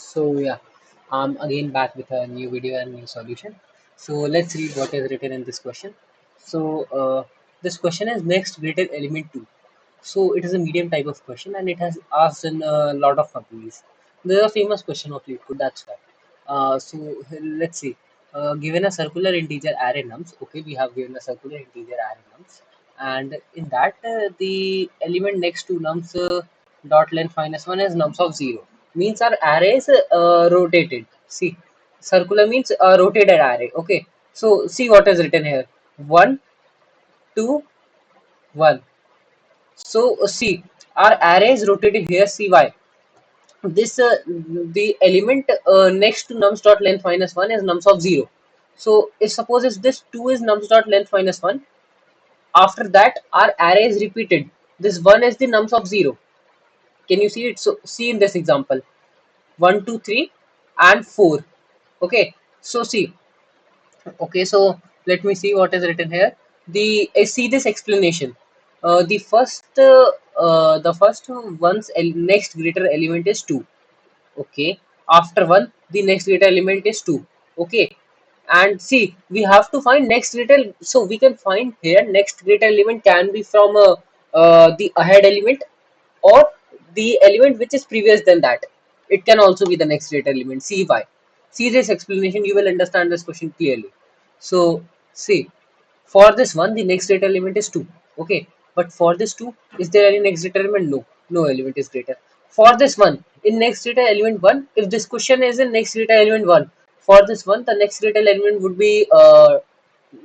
So yeah, I'm again back with a new video and new solution. So let's read what is written in this question. So this question is next greater element 2. So it is a medium type of question and it has asked in a lot of companies. This is a famous question of LeetCode, that's why. So let's see. Given a circular integer array nums, okay, we have given a circular integer array nums, and in that the element next to nums dot length minus one is nums of zero. Means our array is rotated. See, circular means a rotated array. Okay, so see what is written here: one, two, one. So see, our array is rotated here. See why? This the element next to nums dot length minus one is nums of zero. So if suppose if this two is nums dot length minus one, after that our array is repeated. This one is the nums of zero. Can you see it? So see in this example, 1, 2, 3, and 4. Okay. So see. Okay, so let me see what is written here. See this explanation. The first one's next greater element is 2. Okay, after 1 the next greater element is 2. Okay, and see we have to find next greater, so we can find here next greater element can be from the ahead element or the element which is previous than that. It can also be the next greater element. See why? See this explanation, you will understand this question clearly. So see, for this one, the next data element is 2. Okay. But for this 2, is there any next data element? No. No element is greater. For this one, in next data element 1, if this question is in next data element 1, for this one, the next data element would be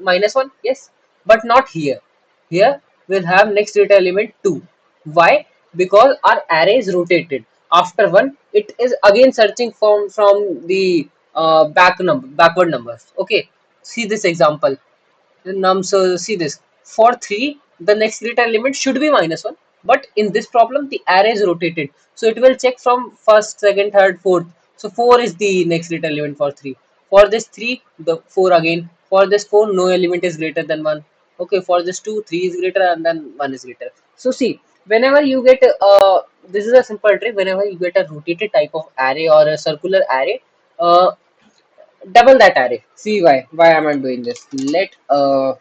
minus 1. Yes. But not here. Here, we'll have next data element 2. Why? Because our array is rotated. After 1, it is again searching from the backward numbers. Okay. See this example num. So see this, for 3 the next greater element should be minus 1, but in this problem the array is rotated, so it will check from first, second, third, fourth. So 4 is the next greater element for 3. For this 3, the 4 again. For this 4, no element is greater than 1. Okay, for this 2, 3 is greater and then 1 is greater. So see, whenever you get this is a simple trick. Whenever you get a rotated type of array or a circular array, uh, double that array. See why? Why am I doing this? Let arr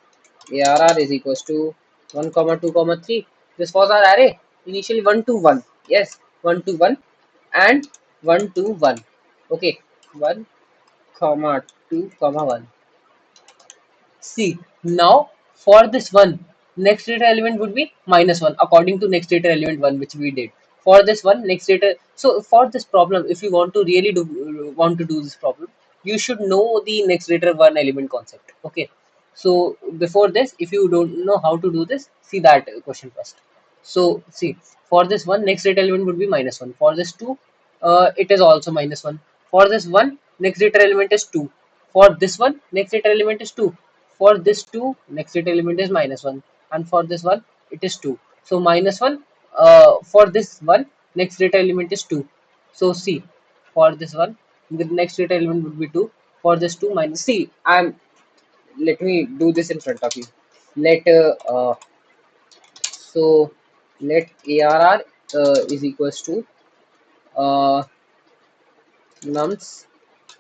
is equals to 1 comma 2 comma 3. This was our array initially 1 to 1. Yes, 1 to 1 and 1 to 1. Okay, 1 comma 2 comma 1. See, now for this one, next data element would be minus 1 according to next data element 1 which we did. For this one, next data. So for this problem, if you want to really want to do this problem, you should know the next data 1 element concept. Okay. So before this, if you don't know how to do this, see that question first. So see, for this one, next data element would be minus 1. For this 2, it is also minus 1. For this one, next data element is 2. For this one, next data element is 2. For this 2, next data element is minus 1. And for this one, it is 2. So minus 1, for this one, next data element is 2. So see, for this one, the next data element would be 2. For this 2 minus, see, let me do this in front of you. Let so let arr is equals to uh, nums.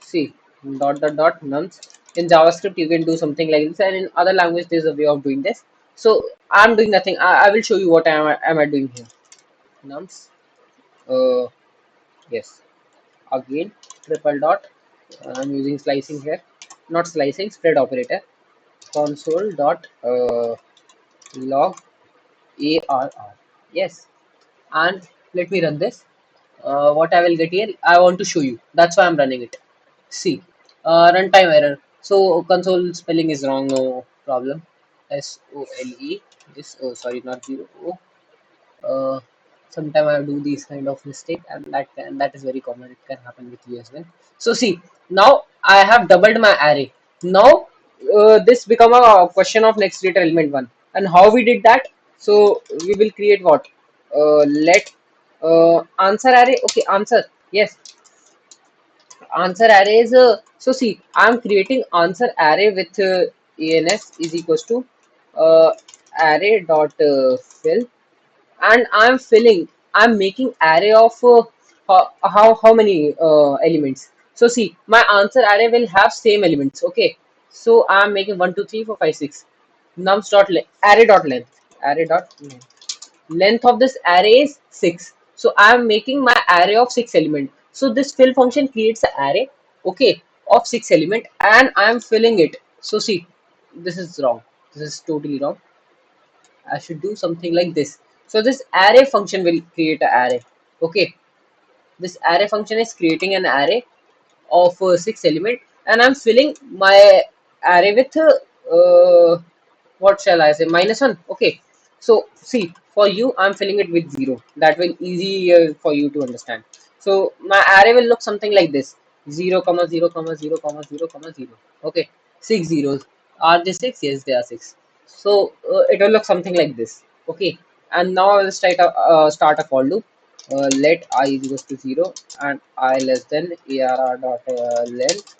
See, dot nums. In JavaScript you can do something like this, and in other language there's a way of doing this. So I'm doing nothing. I will show you what am I doing here. Nums, uh, yes, again triple dot. I'm using slicing here, not slicing, spread operator. Console dot log arr. Yes, and let me run this. What I will get here, I want to show you. That's why I'm running it. See, runtime error. So console spelling is wrong. No problem. SOLE. This. Oh, sorry, not zero. Oh. Sometimes I do these kind of mistake, and that is very common. It can happen with you as well. So see, now I have doubled my array. Now this become a question of next data element 1. And how we did that? So we will create what? Let answer array. Okay, answer. Yes, answer array is so see, I'm creating answer array with ans is equals to uh, array dot fill, and I'm making array of How many elements? So see, my answer array will have same elements. Okay, so I'm making 1 2 3 4 5 6 nums dot array dot length, length of this array is 6. So I'm making my array of 6 element. So this fill function creates an array, okay, of 6 element, and I'm filling it. So see, this is wrong, this is totally wrong. I should do something like this. So this array function will create an array. Okay, this array function is creating an array of 6 element, and I'm filling my array with what shall I say, -1. Okay, so see, for you I'm filling it with 0. That will easy for you to understand. So my array will look something like this: 0 comma 0 comma 0 comma 0 comma 0. Okay, 6 zeros. Are they 6? Yes, they are 6. So it will look something like this. Okay, and now I will start a for loop. Let I is equals to 0 and I less than arr dot length.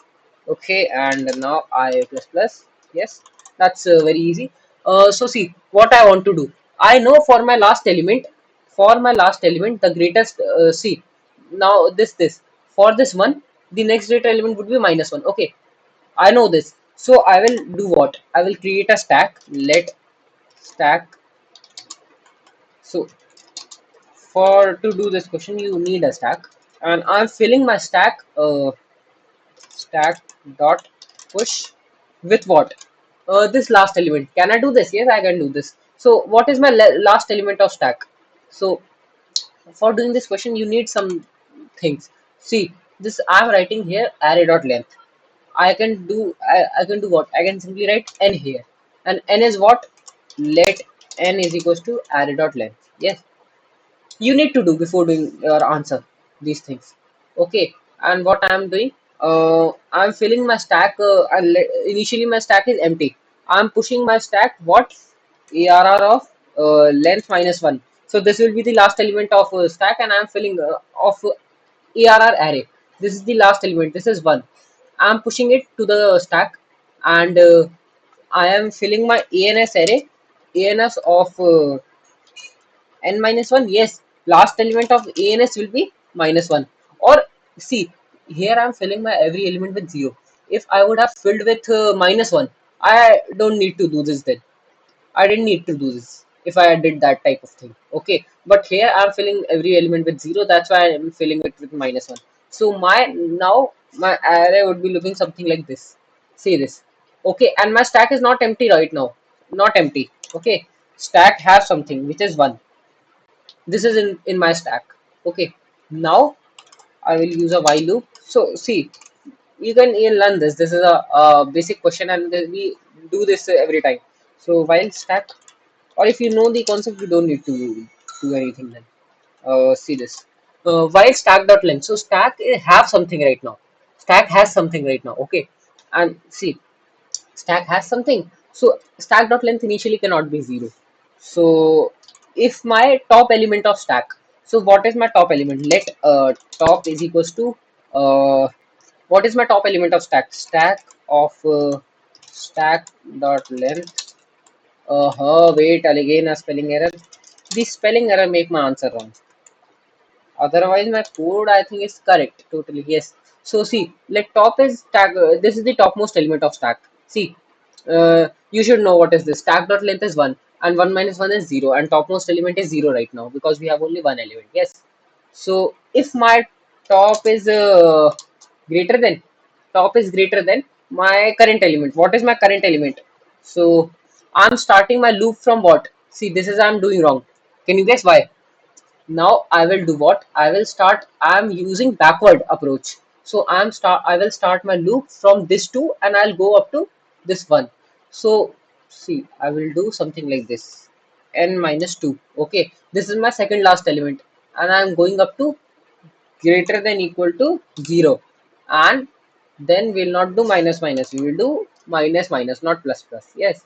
Okay, and now I plus plus. Yes, that's very easy. So see, what I want to do, I know for my last element, the greatest, see, now this for this one, the next greater element would be -1. Okay, I know this. So I will do what, I will create a stack. Let stack. So for to do this question you need a stack, and I'm filling my stack, stack dot push with what, this last element. Can I do this? Yes, I can do this. So what is my last element of stack? So for doing this question you need some things. See, this I'm writing here array dot length. I can do what, I can simply write n here, and n is what, let n is equals to array dot length. Yes, you need to do before doing your answer these things. Okay, and what I'm doing, I'm filling my stack, initially my stack is empty. I'm pushing my stack what, arr of length -1. So this will be the last element of stack, and I'm filling of arr array. This is the last element, this is 1. I'm pushing it to the stack, and I am filling my ans array, ans of n -1. Yes, last element of ans will be -1. Or see, here I'm filling my every element with 0. If I would have filled with -1, I don't need to do this then. I didn't need to do this if I did that type of thing. Okay, but here I'm filling every element with 0. That's why I'm filling it with -1. So my now my array would be looking something like this. See this. Okay, and my stack is not empty right now. Not empty. Okay, stack has something which is 1. This is in my stack. Okay, now I will use a while loop. So see, you learn this. This is a basic question, and we do this every time. So while stack, or if you know the concept, you don't need to do anything then. See this, while stack dot length. So stack have something right now. Stack has something right now. Okay, and see, stack has something. So stack dot length initially cannot be 0. So if my top element of stack, so what is my top element? Let top is equals to what is my top element of stack? Stack of stack dot length. Wait, again a spelling error. The spelling error make my answer wrong. Otherwise my code I think is correct totally. Yes, so see, let top is stack, this is the topmost element of stack. See, you should know what is this. Stack dot length is 1, and 1 minus 1 is 0, and topmost element is 0 right now because we have only one element. Yes, so if my top is greater than, top is greater than my current element. What is my current element? So I'm starting my loop from what? See, this is I'm doing wrong. Can you guess why? Now I will do what, I will start, I'm using backward approach. So I will start my loop from this 2, and I'll go up to this 1. So see, I will do something like this, n minus 2. Okay, this is my second last element, and I'm going up to greater than equal to 0, and then we'll not do minus minus, we will do minus minus, not plus plus. Yes,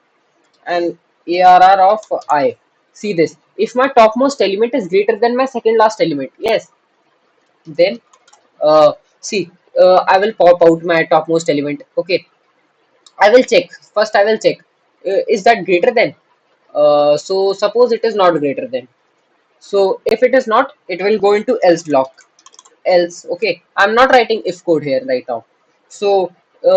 and arr of I. See this, if my topmost element is greater than my second last element, yes, then see, I will pop out my topmost element. Okay, I will check first, I will check, is that greater than, so suppose it is not greater than. So if it is not, it will go into else block. else. Okay, I'm not writing if code here right now. So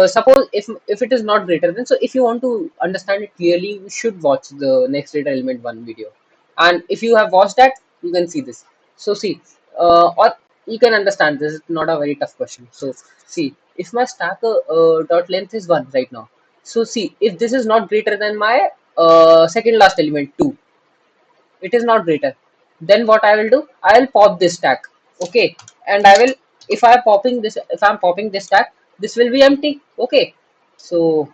suppose if it is not greater than, so if you want to understand it clearly, you should watch the next data element one video, and if you have watched that, you can see this. So see, or you can understand this is not a very tough question. So see, if my stack dot length is 1 right now, so see, if this is not greater than my second last element 2, it is not greater, then what I will do, I will pop this stack. Okay, and I will, if I'm popping this stack, this will be empty. Okay, so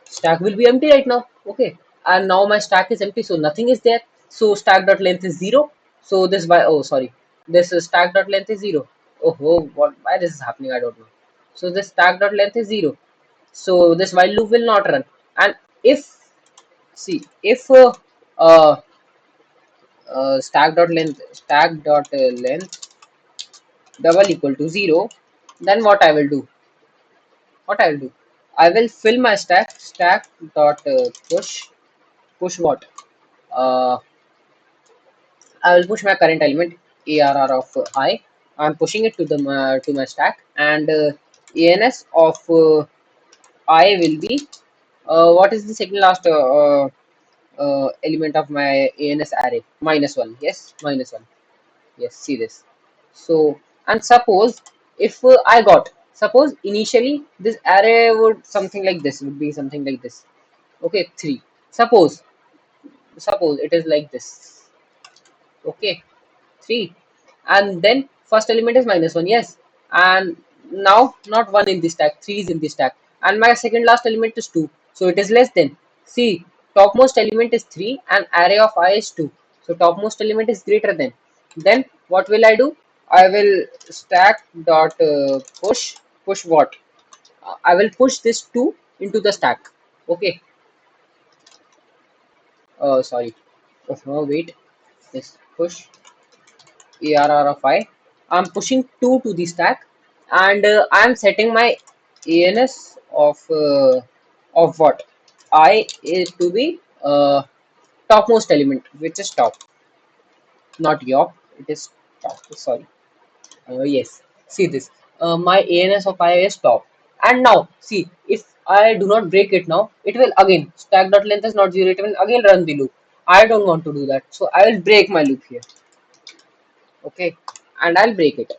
stack will be empty right now. Okay, and now my stack is empty, so nothing is there. So stack dot length is 0. So this by, oh sorry, this is stack dot length is 0. Oh, what, why this is happening, I don't know. So this stack dot length is 0, so this while loop will not run. And if, see, if uh, stack dot length double equal to 0, then what I will do, I will fill my stack dot push what, uh, I will push my current element arr of I. I'm pushing it to the to my stack, and ans of I will be, what is the second last element of my ans array? -1. Yes, -1. Yes, see this. So, and suppose if I got, suppose initially this array would something like this, would be something like this. Okay, 3. Suppose it is like this. Okay, 3, and then first element is -1. Yes, and now not 1 in this stack, 3 is in this stack, and my second last element is 2, so it is less than. See, topmost element is 3 and array of I is 2, so topmost element is greater than. Then what will I do, I will stack dot push what, I will push this 2 into the stack. Okay, sorry, oh, wait, yes, push arr of I. I'm pushing 2 to the stack, and I'm setting my ans of what, I is to be topmost element, which is top, not yop, it is top. Sorry. Yes. See this. My ans of I is top, and now see, if I do not break it now, it will again stack dot length is not 0. It will again run the loop. I don't want to do that, so I will break my loop here. Okay, and I'll break it.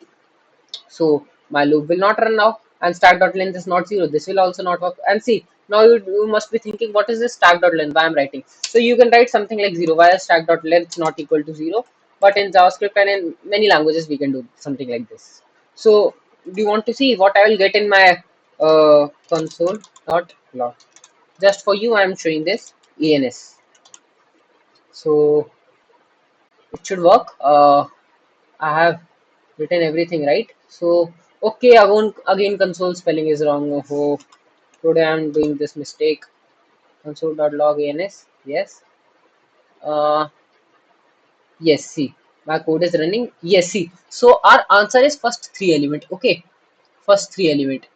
So my loop will not run now, and stack dot length is not 0. This will also not work. And see, now you must be thinking, what is this stack dot length? Why I'm writing? So you can write something like 0. Why is stack dot length not equal to 0? But in JavaScript and in many languages, we can do something like this. So do you want to see what I will get in my console dot log? Just for you, I am showing this ans. So it should work. I have written everything right. So okay, again console spelling is wrong. Oh, today I'm doing this mistake. Console.log ans. Yes. Uh, yes. See, my code is running. Yes. See. So our answer is first three element. Okay. First three element.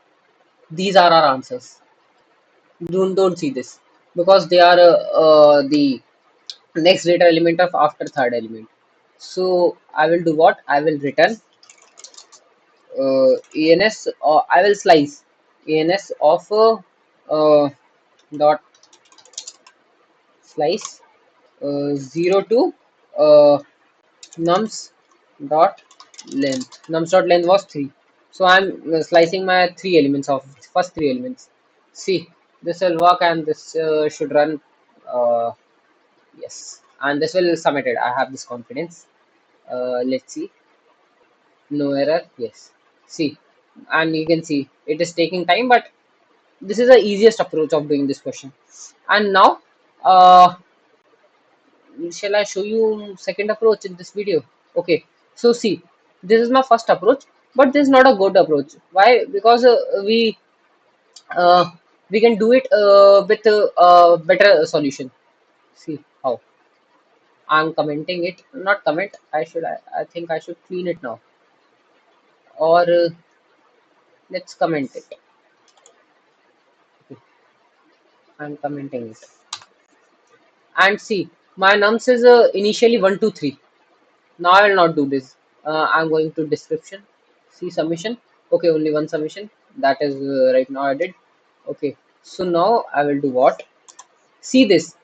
These are our answers. Don't see this because they are the next data element of after third element. So I will do what? I will return ans, I will slice ans of uh, dot slice 0 to uh, nums dot nums dot length was 3, so I'm slicing my three elements of first three elements. See, this will work, and this should run. uh, yes, and this will submit it. I have this confidence. Let's see. No error. Yes. See, and you can see it is taking time, but this is the easiest approach of doing this question. And now uh, shall I show you second approach in this video? Okay, so see, this is my first approach, but this is not a good approach. Why? Because uh, we can do it with a better solution. See how I'm commenting it, not comment, I think I should clean it now, or let's comment it. Okay, I'm commenting it, and see, my nums is initially 1 2 3. Now I will not do this. I'm going to description, see submission. Okay, only one submission. That is right now I did. Okay, so now I will do what? See this.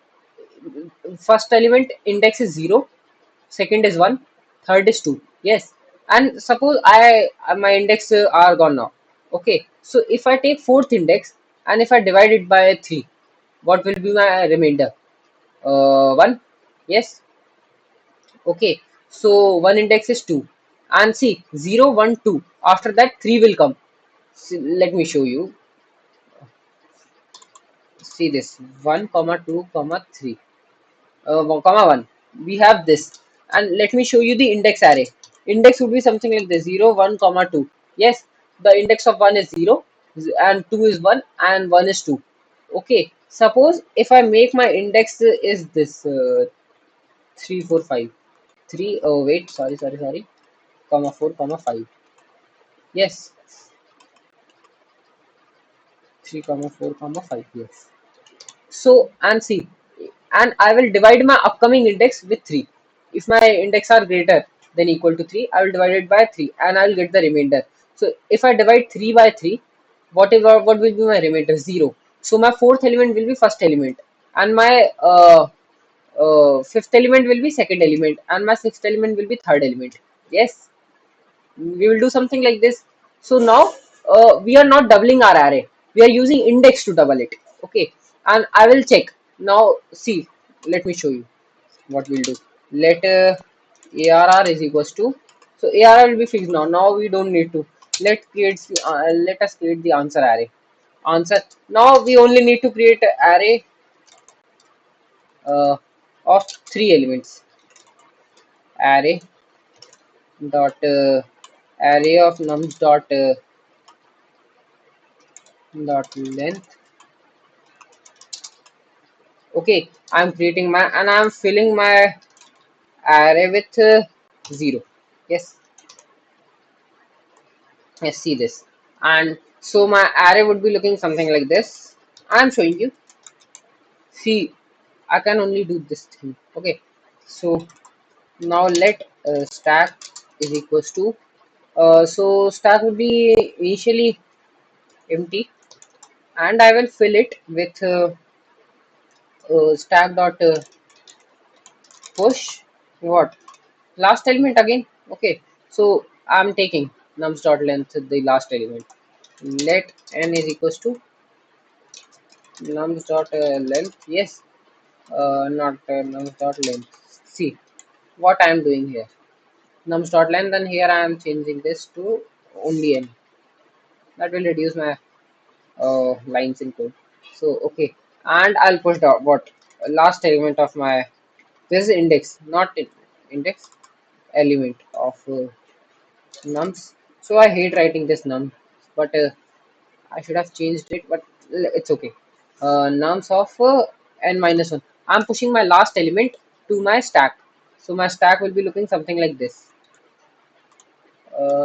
First element index is 0, second is 1, third is 2. Yes, and suppose I my index are gone now. Okay, so if I take fourth index and if I divide it by 3, what will be my remainder? 1. Yes. Okay, so one index is 2, and see 0 1 2, after that 3 will come. See, let me show you. See this, 1 comma 2 comma 3, 1 comma 1, we have this. And let me show you the index array. Index would be something like this, 0 1 comma 2. Yes, the index of 1 is 0 and 2 is 1 and 1 is 2. Okay, suppose if I make my index is this 3 4 5, 3, oh wait, sorry, comma 4 comma 5. Yes, 3 comma 4 comma 5. Yes, so and see, and I will divide my upcoming index with 3. If my index are greater than equal to 3, I will divide it by 3 and I will get the remainder. So if I divide 3 by 3, what will be my remainder? 0. So my fourth element will be first element, and my fifth element will be second element, and my sixth element will be third element. Yes, we will do something like this. So now we are not doubling our array, we are using index to double it. Okay, and I will check now. See, let me show you what we'll do. Let arr is equals to, so arr will be fixed now. Now we don't need to let us create the answer array. Answer, now we only need to create an array uh, of 3 elements. Array dot array of nums dot length. Okay, I'm creating my, and I'm filling my array with 0. Yes, yes, see this. And so my array would be looking something like this. I'm showing you. See, I can only do this thing. Okay, so now let stack is equals to, so stack would be initially empty, and I will fill it with stack dot push what, last element again. Okay, so I'm taking nums dot length, the last element. Let n is equals to nums dot length. Yes, not nums dot length. See what I am doing here, nums dot length, and here I am changing this to only n. That will reduce my lines in code. So okay, and I'll push dot what, last element of my, this is index, not index, element of nums. So I hate writing this num, but I should have changed it, but it's okay. Nums of n minus 1. I'm pushing my last element to my stack. So my stack will be looking something like this.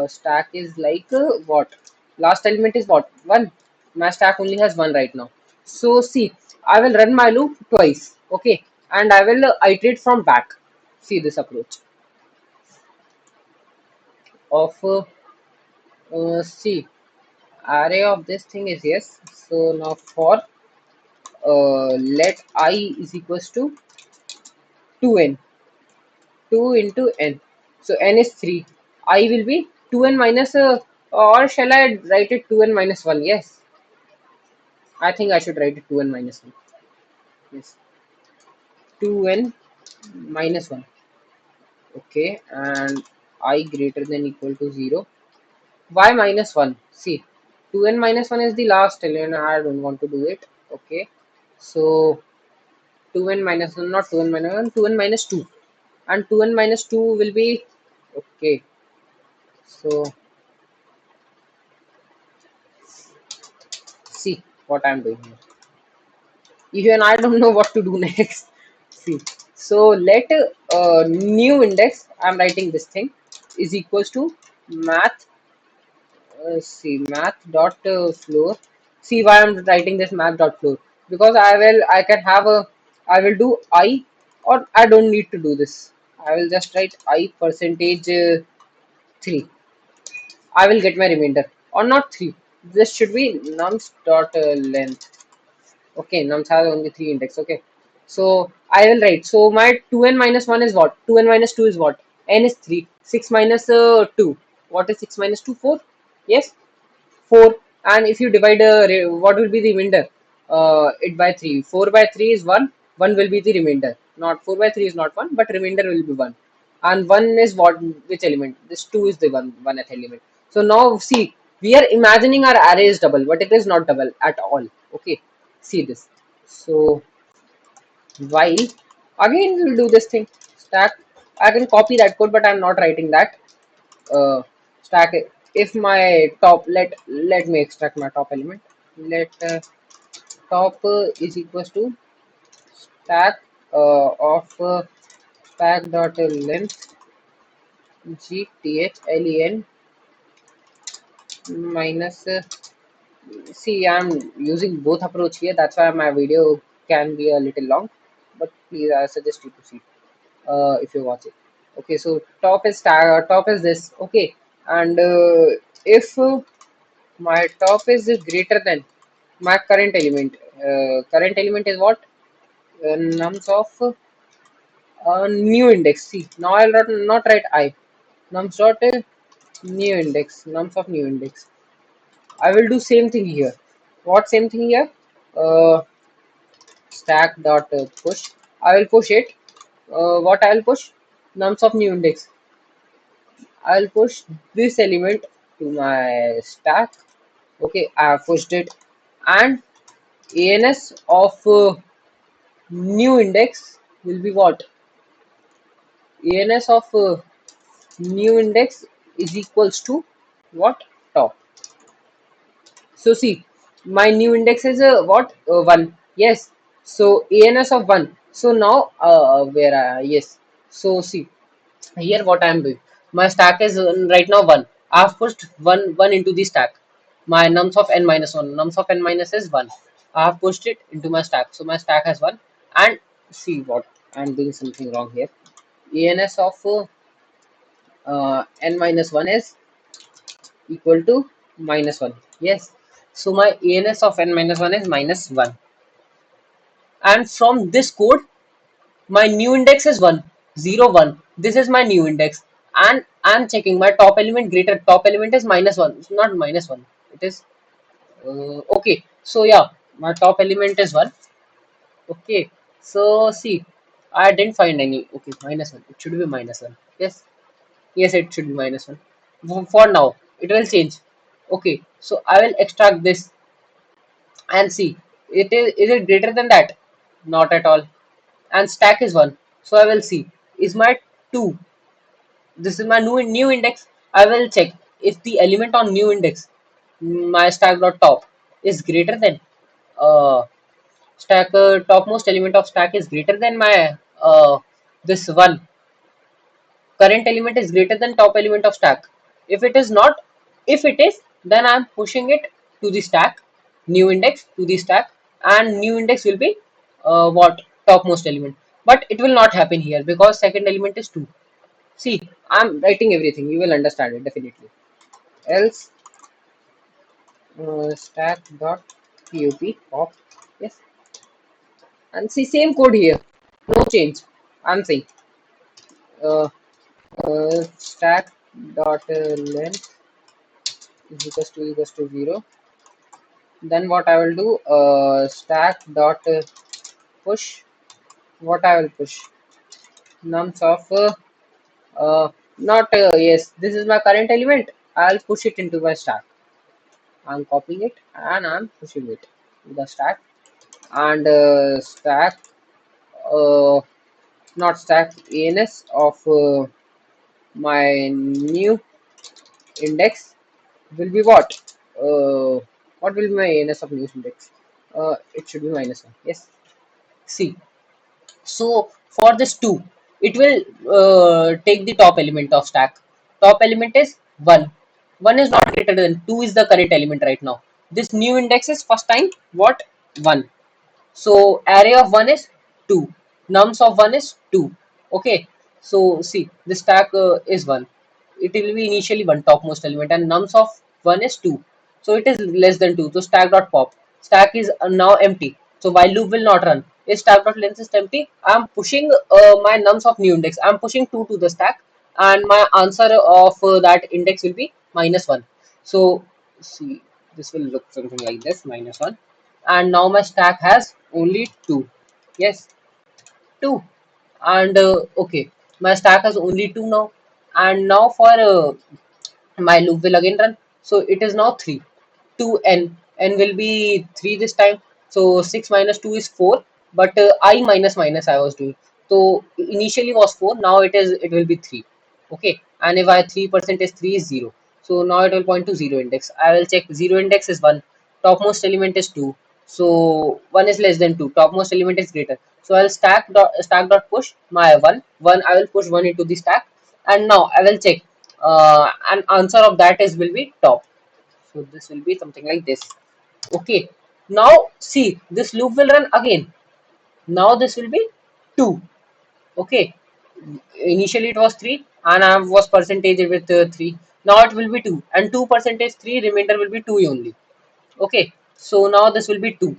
Stack is like what? Last element is what? 1. My stack only has 1 right now. So see, I will run my loop twice. Okay, and I will iterate from back. See this approach of see, array of this thing is yes. So now for let I is equals to 2n, 2 into n. So n is 3. I will be 2n minus, or shall I write it 2n minus 1? Yes, I think I should write it 2n minus 1. Yes, 2n minus 1. Okay, and I greater than equal to 0. Why minus 1? See, 2n minus 1 is the last element. I don't want to do it. Okay, so 2n minus 1, not 2n minus 1, 2n minus 2. And 2n minus 2 will be, okay, so see what I'm doing here. Even I don't know what to do next. See, so let new index, I'm writing this thing, is equals to math, see math dot floor. See why I'm writing this math dot floor, because I can have a, I will do I, or I don't need to do this. I will just write I percentage 3. I will get my remainder, or not 3. This should be nums dot length. Okay, nums have only 3 index. Okay, so I will write. So my 2n minus 1 is what? 2n minus 2 is what? N is 3. 6 minus 2. What is 6 minus 2? 4. Yes, 4. And if you divide what will be the remainder? It by 3. 4 by 3 is 1. 1 will be the remainder. Not 4 by 3 is not 1, but remainder will be 1. And 1 is what? Which element? This 2 is the one element. So now see, we are imagining our array is double, but it is not double at all. Okay, see this. So while again we'll do this thing, stack. I can copy that code, but I'm not writing that. Stack it. If my top, let me extract my top element. Let top is equals to stack of stack dot length gthlen minus see, I'm using both approach here, that's why my video can be a little long, but please I suggest you to see if you watch it. Okay, so top is this. Okay, and if my top is greater than my current element, current element is what? Nums of new index. See, now I'll not write I. Nums dot new index. Nums of new index. I will do same thing here. What same thing here? Uh, stack dot push. I will push it. What I will push? Nums of new index. I will push this element to my stack. Okay, I have pushed it, and ans of new index will be what? Ans of new index is equals to what? Top. So see, my new index is what? 1. Yes. So ans of 1. So now where yes. So see, here what I am doing. My stack is right now 1. I have pushed 1 into the stack. My nums of n minus 1. Nums of n minus is 1. I have pushed it into my stack. So my stack has 1. And see what? I am doing something wrong here. ans of n minus 1 is equal to minus 1. Yes. So my ans of n minus 1 is minus 1. And from this code, my new index is 1, 0, 1. This is my new index. And I'm checking my top element greater. Top element is minus 1. It's not minus 1. It is okay. So yeah, my top element is 1. Okay. So see, I didn't find any. Okay, minus 1. It should be minus 1. Yes. Yes, it should be minus 1. For now, it will change. Okay. So I will extract this and see, is it greater than that? Not at all. And stack is 1. So I will see, is my 2, this is my new index. I will check if the element on new index, my stack dot top, is greater than uh, stack topmost element of stack is greater than my this one. Current element is greater than top element of stack. If it is not, if it is, then I am pushing it to the stack, new index to the stack, and new index will be what? Topmost element. But it will not happen here because second element is 2. See, I'm writing everything, you will understand it definitely. Else stack dot pop, yes, and see, same code here, no change. I'm saying uh, stack dot length is equals to 0. Then what I will do, stack dot push. What I will push? Nums of not yes. This is my current element. I'll push it into my stack. I'm copying it and I'm pushing it to the stack. And stack not stack ans of my new index will be what? What will be my ans of new index? It should be minus 1. Yes. See, so for this 2, it will take the top element of stack. Top element is 1. 1 is not greater than 2 is the current element right now. This new index is first time what? 1. So array of 1 is 2. Nums of 1 is 2. Okay. So see, the stack is 1. It will be initially one topmost element, and nums of 1 is 2. So it is less than 2. So stack dot pop. Stack is now empty. So while loop will not run. If stack dot length is empty, I am pushing my nums of new index. I am pushing 2 to the stack, and my answer of that index will be -1. So see, this will look something like this, -1. And now my stack has only 2. Yes, 2. And okay, my stack has only 2 now. And now for my loop will again run. So it is now 3. 2n will be 3 this time. So 6 minus 2 is 4. But I minus minus I was doing. So initially was 4. Now it will be 3. Okay. And if I 3% is 3 is 0. So now it will point to 0 index. I will check 0 index is 1. Topmost element is 2. So 1 is less than 2. Topmost element is greater. So I'll stack dot push my 1. I will push 1 into the stack. And now I will check. And answer of that is will be top. So this will be something like this. Okay. Now see, this loop will run again. Now this will be 2. Okay. Initially it was 3, and I was percentage with 3. Now it will be 2, and 2 percentage 3, remainder will be 2 only. Okay. So now this will be 2,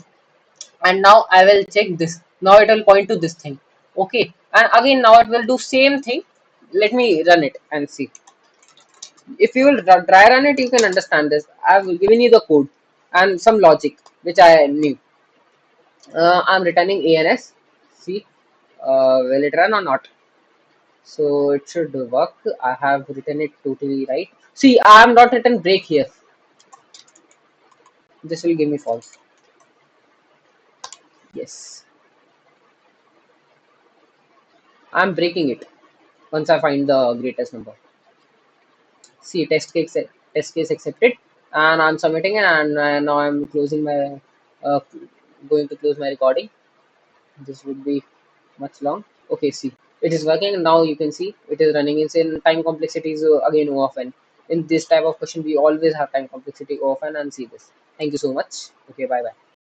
and now I will check this. Now it will point to this thing. Okay. And again now it will do same thing. Let me run it and see. If you will dry run it, you can understand this. I've given you the code and some logic which I knew. I'm returning ANS. See, will it run or not? So it should work. I have written it totally right. See, I am not written break here. This will give me false. Yes, I'm breaking it once I find the greatest number. See, test case accepted, and I'm submitting it, and now I'm closing my uh, going to close my recording. This would be much long. Okay, see, it is working now. You can see it is running. It's in time complexity is again O of n. In this type of question, we always have time complexity O of n, and see this. Thank you so much. Okay, bye bye.